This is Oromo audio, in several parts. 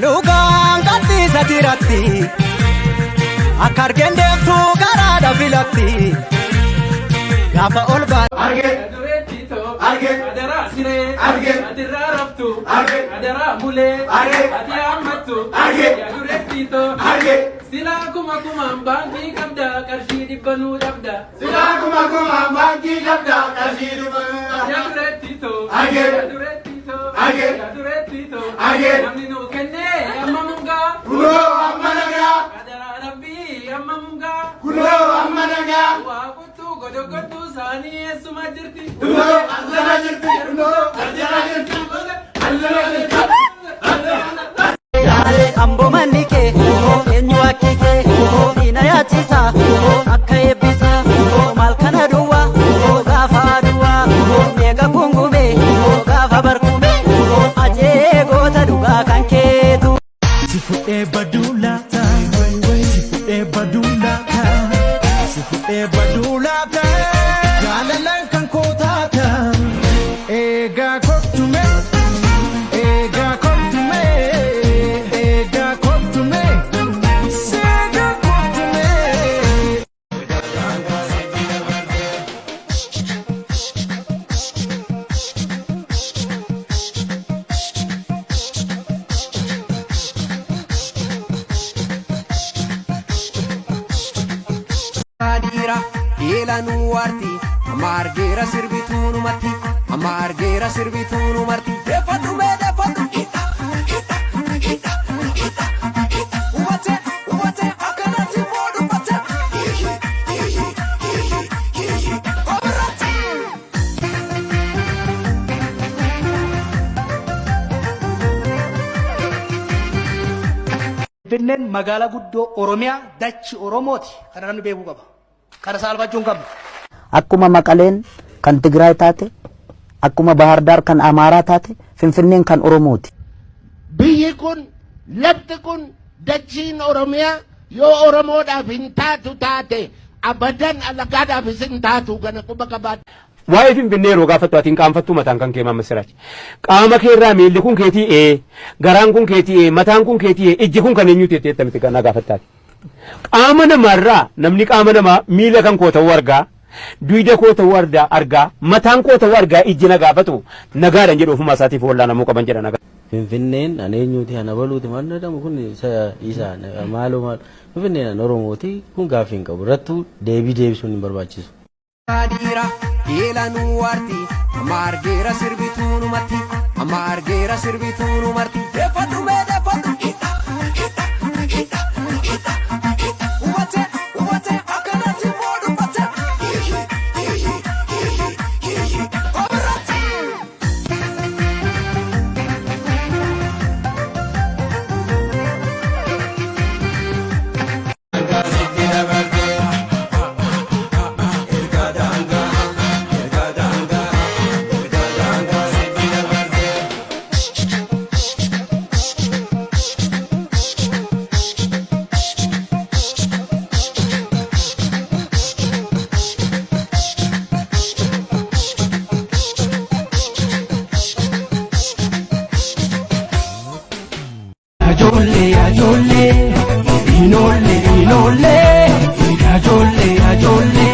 lugaan gadhiisa tiratti akka argeen deemtu garaadha filatti gaafa ol baan adara siree adirraa raftu adara mulee ati hammattu yadurettito silaa kuma baankii qabda qarshii dhibbanuu dhabda silaa kuma baankii qabda qarshii dhibbanuu dhabda yadurettito namni nuu kennee amma mungaa kunoo amma nagaa adara rabbii amma mungaa kunoo amma nagaa waa kuttuu godogottuu saanii eessuma jirti kunoo asana jirti kunoo asana jirti yaale ambo mannike eenyu akkike ina yaachisa akka eebbisa maal kana duwwa gaafa duwwa meeqa gungume gaafa barkume ajee goota dhugaa kan keetu si fuudhee baduulaata si fuudhee baduulaata si fuudhee baduulaata jaalalaan kan kootaata eegaa kottume eegaa kottume eegaa kottume seegaa kottume. Adira elanu warti amargera sirbitunu mati amargera sirbitunu marti defatu uwate akanati modu bate Finfinneen magaalaa guddoo Oromiyaa dachi Oromooti kana namni beekuu qaba. Kana saalfachuun qabna. Akkuma Maqaleen kan Tigraay taate, akkuma Bahar Daar kan Amaaraa taate, Finfinneen kan Oromooti. Biyyi kun lafti kun dachiin Oromiyaa yoo Oromoodhaaf hin taatu taate abadan alagaadhaaf hin taatu gana quba qabaadha. Waa'ee Finfinnee yeroo gaafattu atiin qaanfattuu mataan kan kee Masiraachi. Qaama keerraa miilli kun keetii garaan kun keetii mataan kun keetii ijji kun kan eenyuuti jettee miti kan gaafattaati. Qaama namarraa namni qaama namaa miila kan koo ta'uu argaa, duyda koo ta'uu argaa, mataan koo ta'uu argaa ijji na gaafatu nagaadhaan jedhu ofuma isaatiif wallaa namuu qaban jedha nagaa. Finfinneen eenyuuti ana baluuti maal jedhamu kun isa maaloo Finfinneen Oromooti kun gaaffii hin qabu irrattuu deebisuun hin barbaachisu. Adira elanu warti amargera sirbitunu mati amargera sirbitunu marti defatu uwate akanati modu bate Ajolle, inole, ajolle.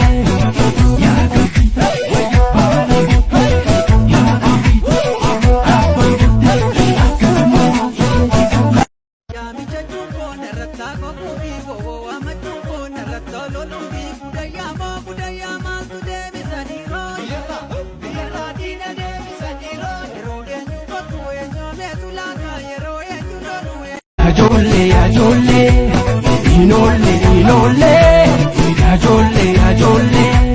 Ajolle, inole, ajolle.